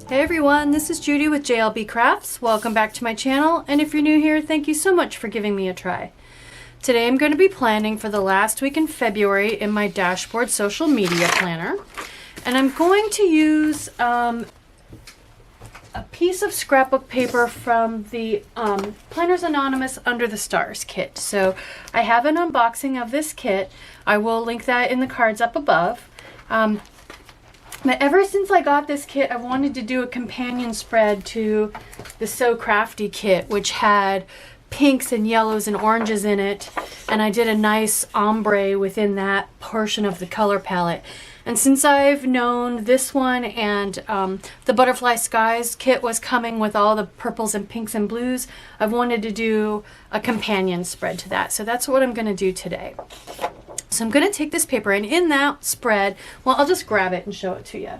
Hey everyone, this is Judy with JLBCrafts. Welcome back to my channel, and if you're new here, thank you so much for giving me a try. Today I'm going to be planning for the last week in February in my dashboard social media planner, and I'm going to use a piece of scrapbook paper from the Planners Anonymous Under the Stars kit. So I have an unboxing of this kit. I will link that in the cards up above. But ever since I got this kit, I wanted to do a companion spread to the So Crafty kit, which had pinks and yellows and oranges in it, and I did a nice ombre within that portion of the color palette. And since I've known this one and the Butterfly Skies kit was coming with all the purples and pinks and blues, I've wanted to do a companion spread to that. So that's what I'm going to do today. So I'm going to take this paper, and in that spread, well, I'll just grab it and show it to you.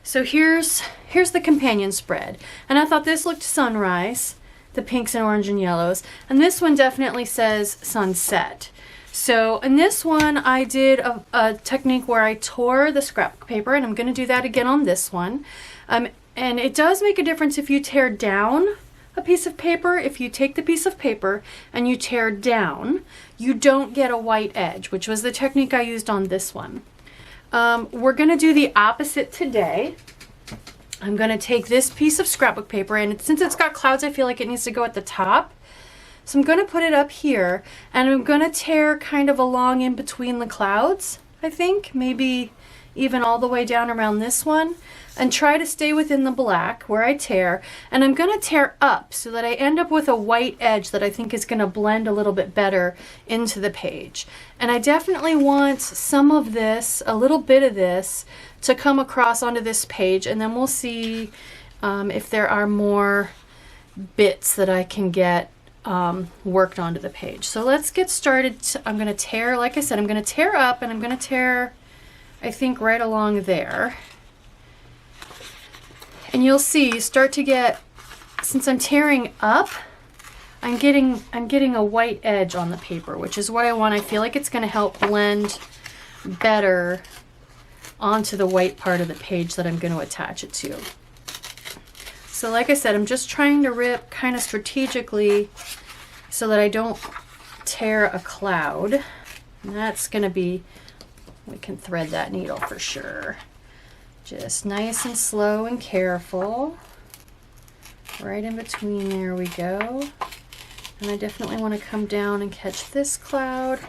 So here's the companion spread, and I thought this looked sunrise, the pinks and orange and yellows, and this one definitely says sunset. So in this one, I did a technique where I tore the scrap paper, and I'm going to do that again on this one. And it does make a difference if you tear down a piece of paper. If you take the piece of paper and you tear down, you don't get a white edge, which was the technique I used on this one. We're going to do the opposite today. I'm going to take this piece of scrapbook paper, and since it's got clouds, I feel like it needs to go at the top. So I'm going to put it up here, and I'm going to tear kind of along in between the clouds, I think, maybe even all the way down around this one, and try to stay within the black where I tear. And I'm going to tear up so that I end up with a white edge that I think is going to blend a little bit better into the page. And I definitely want some of this, a little bit of this, to come across onto this page, and then we'll see if there are more bits that I can get worked onto the page. So let's get started. I'm going to tear, like I said, I'm going to tear up, and I'm going to tear, I think, right along there. And you'll see, you start to get, since I'm tearing up, I'm getting a white edge on the paper, which is what I want. I feel like it's going to help blend better onto the white part of the page that I'm going to attach it to. So like I said, I'm just trying to rip kind of strategically so that I don't tear a cloud. And that's going to be, we can thread that needle for sure. Just nice and slow and careful. Right in between, there we go. And I definitely want to come down and catch this cloud.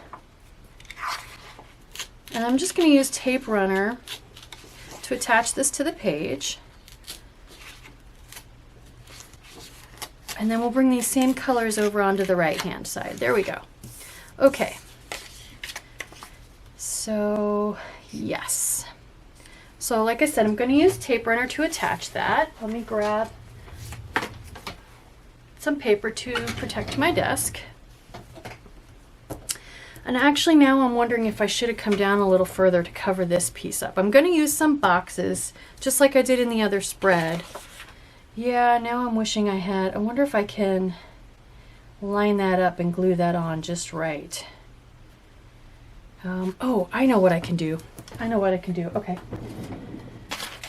And I'm just going to use tape runner to attach this to the page. And then we'll bring these same colors over onto the right hand side. There we go. Okay. So, yes. So like I said, I'm going to use tape runner to attach that. Let me grab some paper to protect my desk. And actually now I'm wondering if I should have come down a little further to cover this piece up. I'm going to use some boxes, just like I did in the other spread. Yeah, now I'm wishing I had. I wonder if I can line that up and glue that on just right. Oh, I know what I can do. I know what I can do. Okay.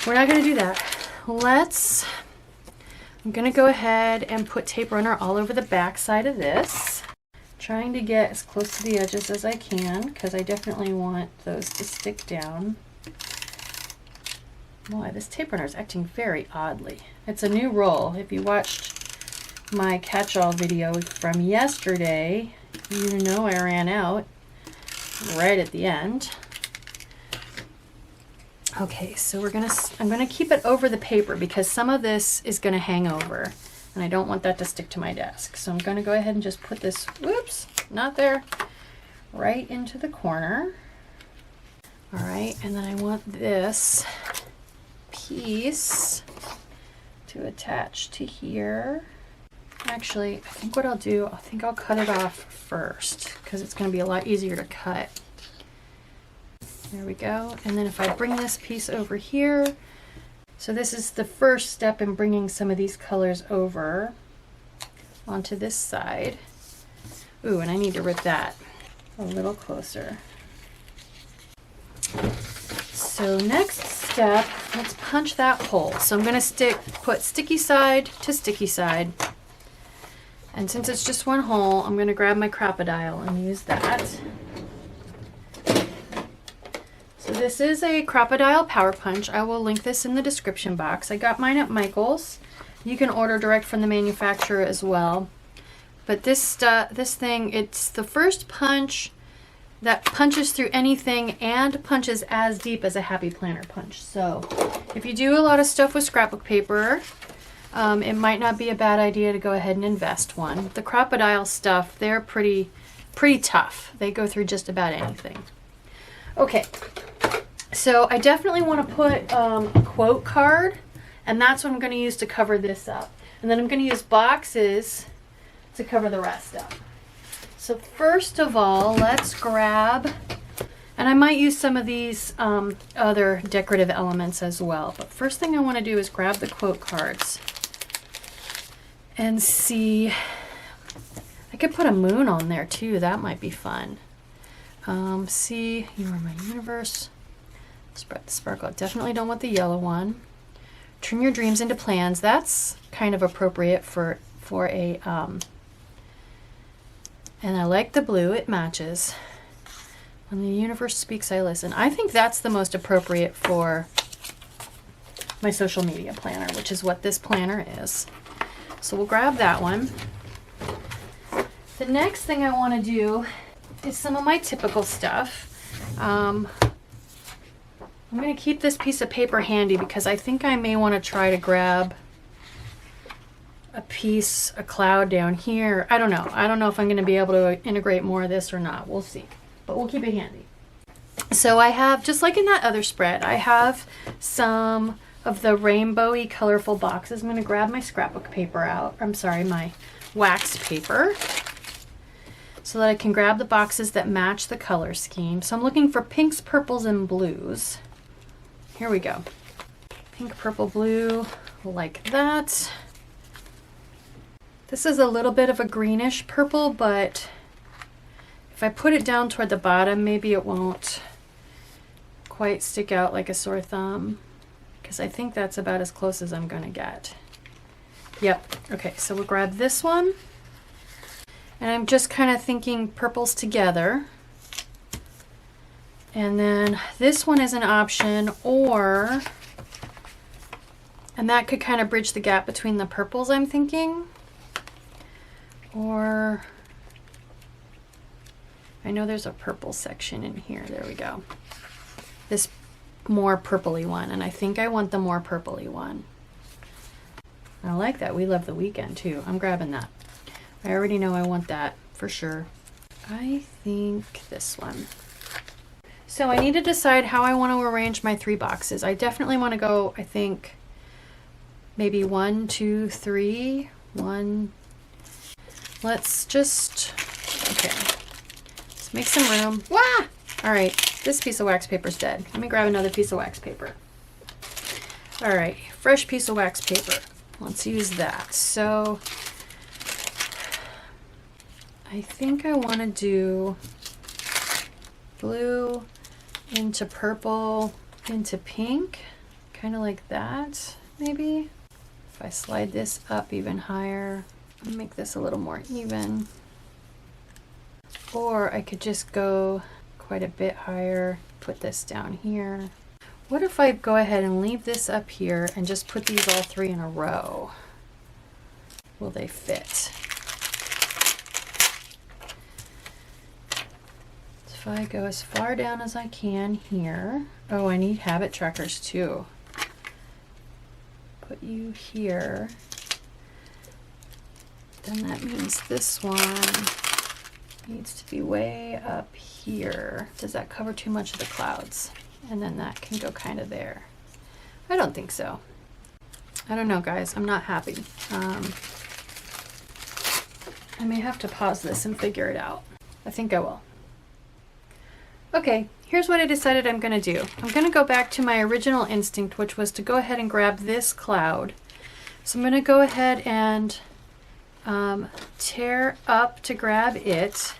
We're not going to do that. I'm going to go ahead and put tape runner all over the back side of this. Trying to get as close to the edges as I can, because I definitely want those to stick down. Boy, this tape runner is acting very oddly. It's a new roll. If you watched my catch-all video from yesterday, you know I ran out right at the end. Okay, so I'm gonna keep it over the paper because some of this is gonna hang over, and I don't want that to stick to my desk. So I'm gonna go ahead and just put this, whoops, not there, right into the corner. All right, and then I want this piece to attach to here. Actually, I think what I'll do, I think I'll cut it off first because it's going to be a lot easier to cut. There we go. And then if I bring this piece over here, so this is the first step in bringing some of these colors over onto this side. Ooh, and I need to rip that a little closer. So next step, let's punch that hole. So I'm going to put sticky side to sticky side. And since it's just one hole, I'm going to grab my Crop-A-Dile and use that. So this is a Crop-A-Dile power punch. I will link this in the description box. I got mine at Michael's. You can order direct from the manufacturer as well. But this thing, it's the first punch that punches through anything and punches as deep as a Happy Planner punch. So if you do a lot of stuff with scrapbook paper, it might not be a bad idea to go ahead and invest one. The Crop-A-Dile stuff, they're pretty tough. They go through just about anything. Okay, so I definitely want to put a quote card, and that's what I'm going to use to cover this up. And then I'm going to use boxes to cover the rest up. So first of all, let's grab, and I might use some of these other decorative elements as well, but first thing I want to do is grab the quote cards and see. I could put a moon on there too, that might be fun. See, you are my universe. Spread the sparkle. Definitely don't want the yellow one. Turn your dreams into plans. That's kind of appropriate for a and I like the blue, it matches. When the universe speaks, I listen. I think that's the most appropriate for my social media planner, which is what this planner is. So we'll grab that one. The next thing I want to do is some of my typical stuff. I'm going to keep this piece of paper handy because I think I may want to try to grab a cloud down here. I don't know. I don't know if I'm going to be able to integrate more of this or not. We'll see. But we'll keep it handy. So I have, just like in that other spread, I have some of the rainbowy colorful boxes. I'm going to grab my scrapbook paper out. I'm sorry, my wax paper, so that I can grab the boxes that match the color scheme. So I'm looking for pinks, purples, and blues. Here we go. Pink, purple, blue, like that. This is a little bit of a greenish purple, but if I put it down toward the bottom, maybe it won't quite stick out like a sore thumb, because I think that's about as close as I'm going to get. Yep. Okay, so we'll grab this one. And I'm just kind of thinking purples together. And then this one is an option, and that could kind of bridge the gap between the purples, I'm thinking. Or, I know there's a purple section in here. There we go. This more purpley one, and I think I want the more purpley one. I like that. We love the weekend too. I'm grabbing that. I already know I want that for sure. I think this one. So I need to decide how I want to arrange my 3 boxes. I definitely want to go, I think, maybe 1, 2, 3, 1. Let's just, okay, let's make some room. Wah! All right, this piece of wax paper is dead. Let me grab another piece of wax paper. All right, fresh piece of wax paper. Let's use that. So I think I want to do blue into purple into pink, kind of like that, maybe. If I slide this up even higher, make this a little more even. Or I could just go quite a bit higher, put this down here. What if I go ahead and leave this up here and just put these all 3 in a row? Will they fit? If I go as far down as I can here. Oh, I need habit trackers too. Put you here. Then that means this one needs to be way up here. Does that cover too much of the clouds? And then that can go kind of there. I don't think so. I don't know, guys. I'm not happy. I may have to pause this and figure it out. I think I will. Okay, here's what I decided I'm going to do. I'm going to go back to my original instinct, which was to go ahead and grab this cloud. So I'm going to go ahead and tear up to grab it,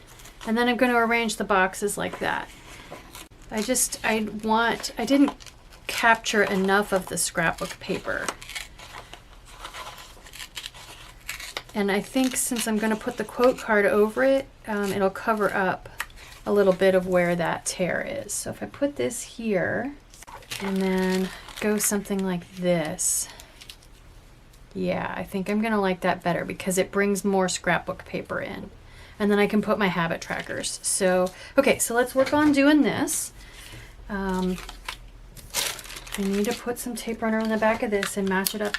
and then I'm going to arrange the boxes like that. I didn't capture enough of the scrapbook paper. And I think since I'm going to put the quote card over it, it'll cover up a little bit of where that tear is. So if I put this here and then go something like this, yeah, I think I'm going to like that better because it brings more scrapbook paper in. And then I can put my habit trackers. So, okay, so let's work on doing this. I need to put some tape runner on the back of this and match it up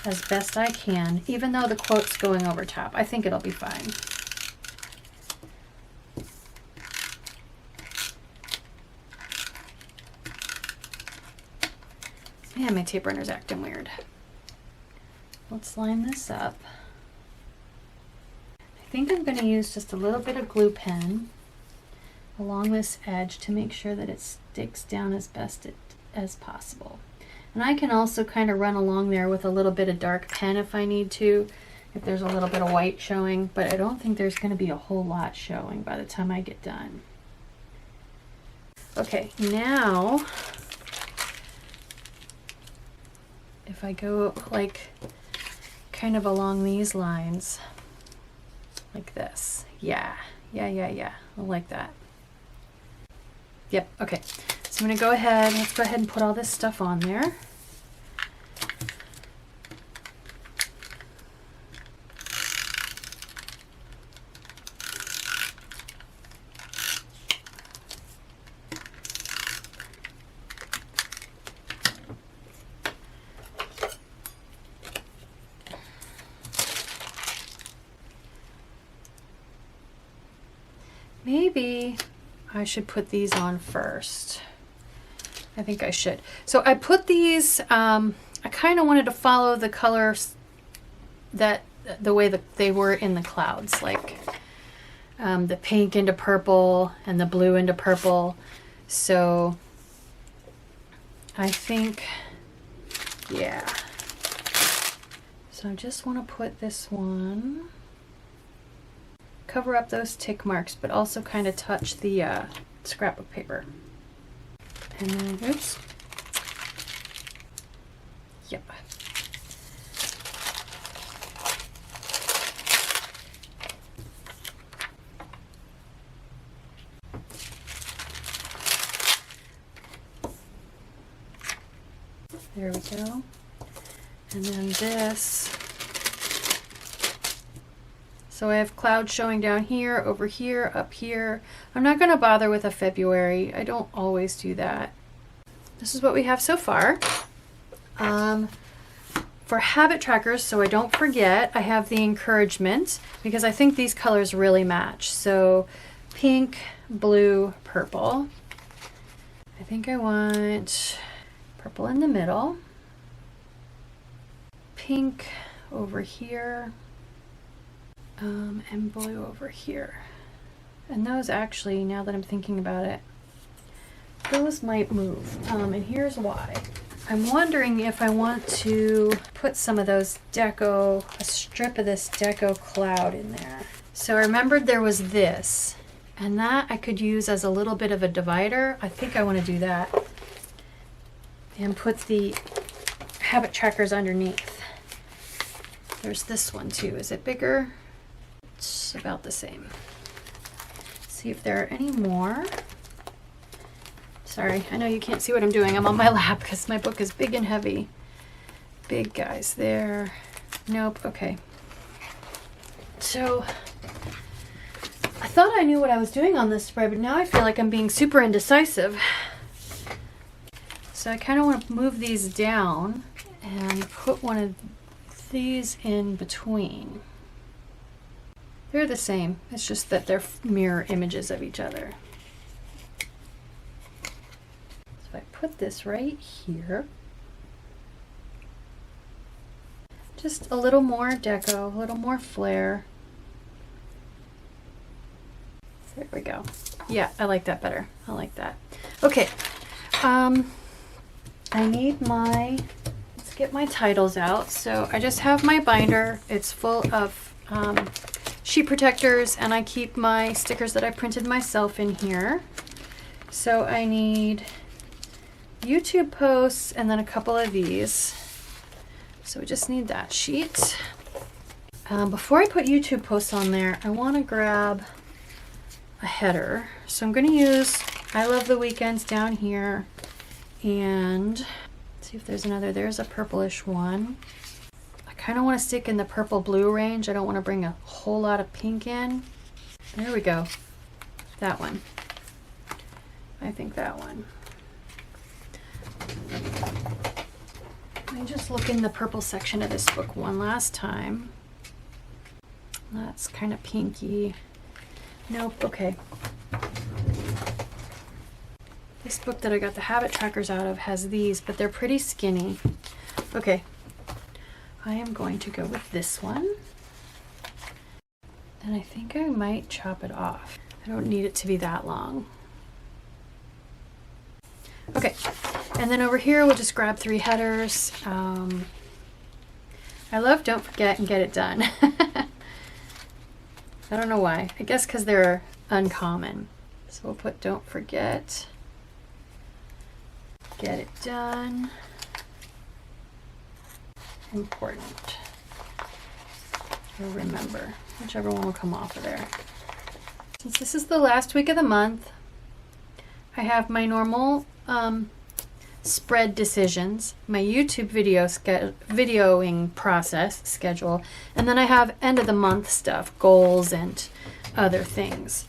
as best I can, even though the quote's going over top. I think it'll be fine. Man, my tape runner's acting weird. Let's line this up. I think I'm going to use just a little bit of glue pen along this edge to make sure that it sticks down as best as possible. And I can also kind of run along there with a little bit of dark pen if I need to, if there's a little bit of white showing, but I don't think there's going to be a whole lot showing by the time I get done. Okay, now if I go like kind of along these lines, like this. Yeah. I like that. Yep, okay. So I'm going to go ahead, let's go ahead and put all this stuff on there. Maybe I should put these on first. I think I should. So I put these, I kind of wanted to follow the colors that the way that they were in the clouds, like the pink into purple and the blue into purple. So I think, yeah. So I just want to put this one, cover up those tick marks, but also kind of touch the scrapbook paper. And then, oops. Yep. There we go. And then this. So I have clouds showing down here, over here, up here. I'm not going to bother with a February. I don't always do that. This is what we have so far. For habit trackers, so I don't forget, I have the encouragement because I think these colors really match. So pink, blue, purple. I think I want purple in the middle. Pink over here. And blue over here. And those actually, now that I'm thinking about it, those might move. And here's why. I'm wondering if I want to put some of those deco, a strip of this deco cloud in there. So I remembered there was this, and that I could use as a little bit of a divider. I think I want to do that. And put the habit trackers underneath. There's this one too. Is it bigger? It's about the same. See if there are any more. Sorry, I know you can't see what I'm doing. I'm on my lap because my book is big and heavy. Big guys there. Nope, okay. So, I thought I knew what I was doing on this spread, but now I feel like I'm being super indecisive. So I kind of want to move these down and put one of these in between. They're the same, it's just that they're mirror images of each other. So I put this right here. Just a little more deco, a little more flair. There we go. Yeah, I like that better. I like that. Okay, I need my, let's get my titles out. So I just have my binder. It's full of sheet protectors, and I keep my stickers that I printed myself in here. So I need YouTube posts and then a couple of these. So we just need that sheet. Before I put YouTube posts on there, I want to grab a header. So I'm going to use I Love the Weekends down here, and let's see if there's another. There's a purplish one. I kind of want to stick in the purple blue range. I don't want to bring a whole lot of pink in. There we go. That one. I think that one. Let me just look in the purple section of this book one last time. That's kind of pinky. Nope, okay. This book that I got the habit trackers out of has these, but they're pretty skinny. Okay, I am going to go with this one. And I think I might chop it off. I don't need it to be that long. Okay, and then over here we'll just grab 3 headers. I love Don't Forget and Get It Done. I don't know why. I guess because they're uncommon. So we'll put Don't Forget, Get It Done, Important, or Remember, whichever one will come off of there. Since this is the last week of the month, I have my normal spread decisions, my YouTube videoing process schedule, and then I have end of the month stuff, goals and other things.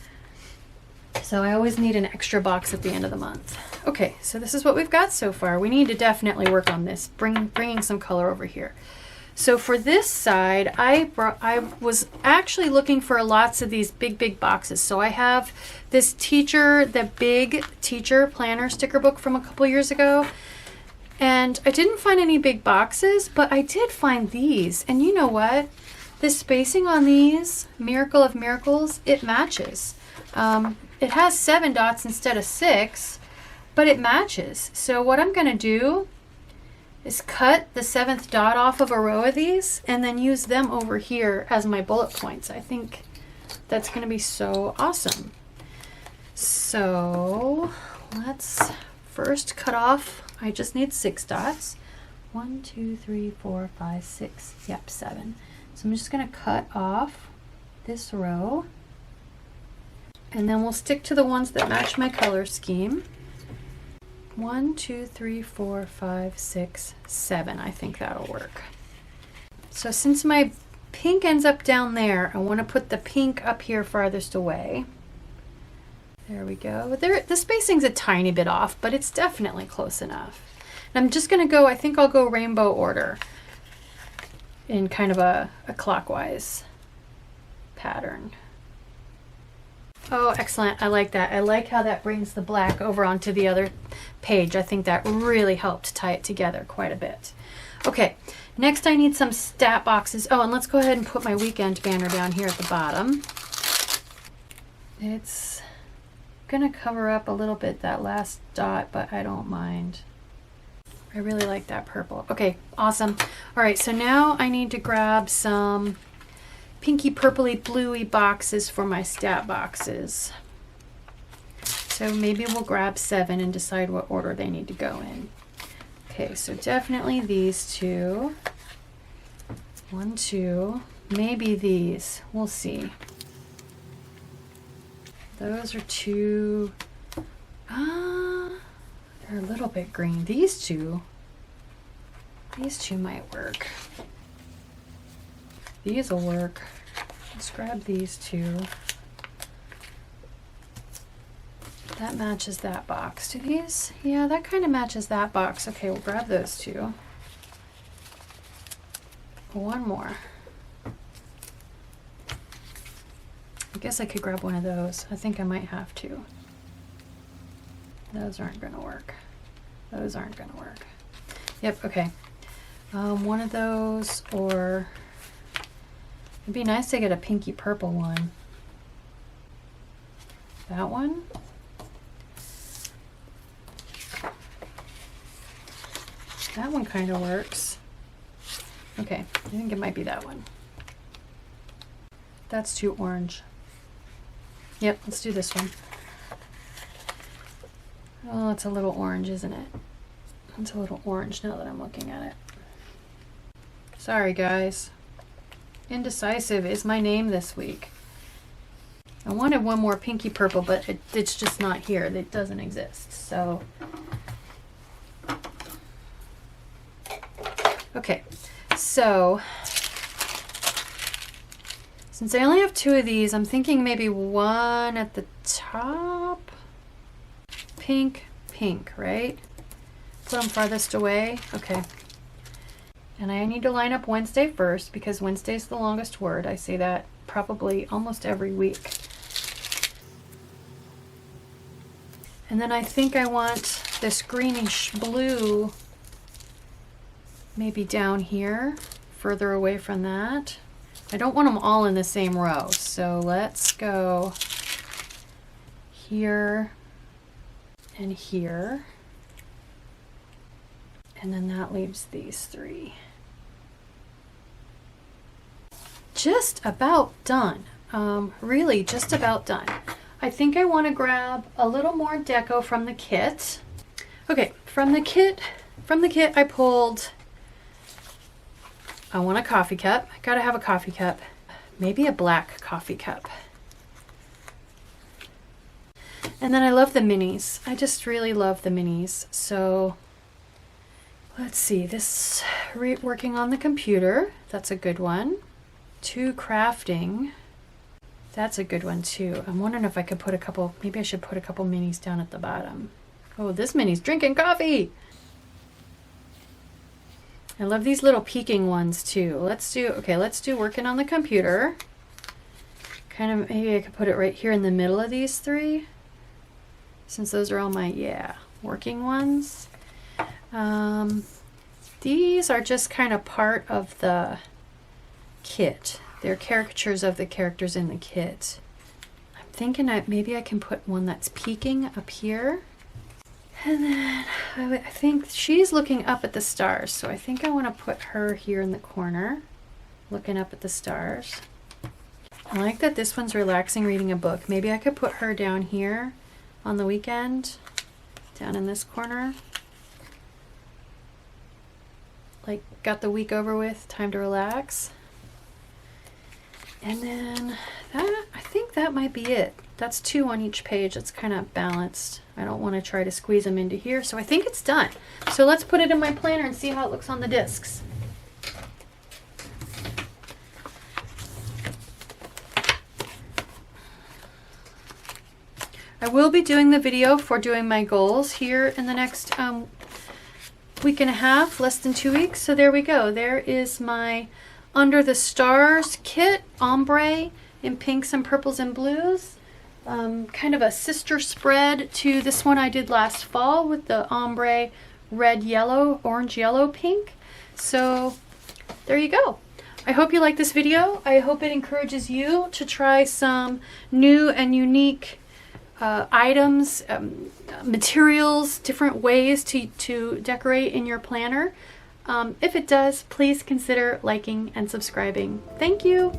So I always need an extra box at the end of the month. Okay, so this is what we've got so far. We need to definitely work on this, bringing some color over here. So for this side, I was actually looking for lots of these big boxes. So I have this the big teacher planner sticker book from a couple years ago. And I didn't find any big boxes, but I did find these. And you know what? The spacing on these, Miracle of Miracles, it matches. It has 7 dots instead of 6, but it matches. So what I'm going to do is cut the 7th dot off of a row of these and then use them over here as my bullet points. I think that's going to be so awesome. So let's first cut off, I just need 6 dots. 1, 2, 3, 4, 5, 6, yep, 7. So I'm just going to cut off this row and then we'll stick to the ones that match my color scheme. 1, 2, 3, 4, 5, 6, 7. I think that'll work. So since my pink ends up down there, I want to put the pink up here farthest away. There we go. The spacing's a tiny bit off, but it's definitely close enough. And I'm just going to go, I think I'll go rainbow order in kind of a clockwise pattern. Oh, excellent. I like that. I like how that brings the black over onto the other page. I think that really helped tie it together quite a bit. Okay, next I need some stat boxes. Oh, and let's go ahead and put my weekend banner down here at the bottom. It's gonna cover up a little bit that last dot, but I don't mind. I really like that purple. Okay, awesome. All right, so now I need to grab some pinky purpley bluey boxes for my stat boxes. So maybe we'll grab 7 and decide what order they need to go in. Okay, so definitely these 2. 1, 2, maybe these. We'll see. Those are 2. They're a little bit green. These two might work. These will work. Let's grab these 2. That matches that box. Do these? Yeah, that kind of matches that box. Okay, we'll grab those 2. 1 more. I guess I could grab one of those. I think I might have to. Those aren't going to work. Those aren't going to work. Yep, okay. One of those, or it'd be nice to get a pinky purple one. That one. That one kind of works. Okay, I think it might be that one. That's too orange. Yep, let's do this one. Oh, it's a little orange, isn't it? It's a little orange now that I'm looking at it. Sorry guys. Indecisive is my name this week. I wanted one more pinky purple, but it's just not here. It doesn't exist. So, okay. So, since I only have 2 of these, I'm thinking maybe one at the top. Pink, pink, right? Put them farthest away. Okay. And I need to line up Wednesday first because Wednesday's the longest word. I say that probably almost every week. And then I think I want this greenish blue maybe down here, further away from that. I don't want them all in the same row, so let's go here and here. And then that leaves these 3. Just about done. Really just about done. I think I want to grab a little more deco from the kit. Okay, from the kit I pulled, I want a coffee cup. I gotta have a coffee cup. Maybe a black coffee cup. And then I love the minis. I just really love the minis. So let's see, this working on the computer, that's a good one. 2 crafting, that's a good one too. I'm wondering if I could put a couple, maybe I should put a couple minis down at the bottom. Oh, this mini's drinking coffee. I love these little peeking ones too. Let's do working on the computer. Kind of, maybe I could put it right here in the middle of these 3, since those are all my, working ones. These are just kind of part of the kit. They're caricatures of the characters in the kit. I'm thinking maybe I can put one that's peeking up here. And then I think she's looking up at the stars, so I think I want to put her here in the corner, looking up at the stars. I like that this one's relaxing reading a book. Maybe I could put her down here on the weekend, down in this corner. Like, got the week over with, time to relax. And then that, I think that might be it. That's 2 on each page. It's kind of balanced. I don't want to try to squeeze them into here, so I think it's done. So let's put it in my planner and see how it looks on the discs. I will be doing the video for doing my goals here in the next week and a half, less than 2 weeks. So there we go. There is my Under the Stars kit, ombre in pinks and purples and blues. Kind of a sister spread to this one I did last fall with the ombre red, yellow, orange, yellow, pink. So there you go. I hope you like this video. I hope it encourages you to try some new and unique items, materials, different ways to decorate in your planner. If it does, please consider liking and subscribing. Thank you.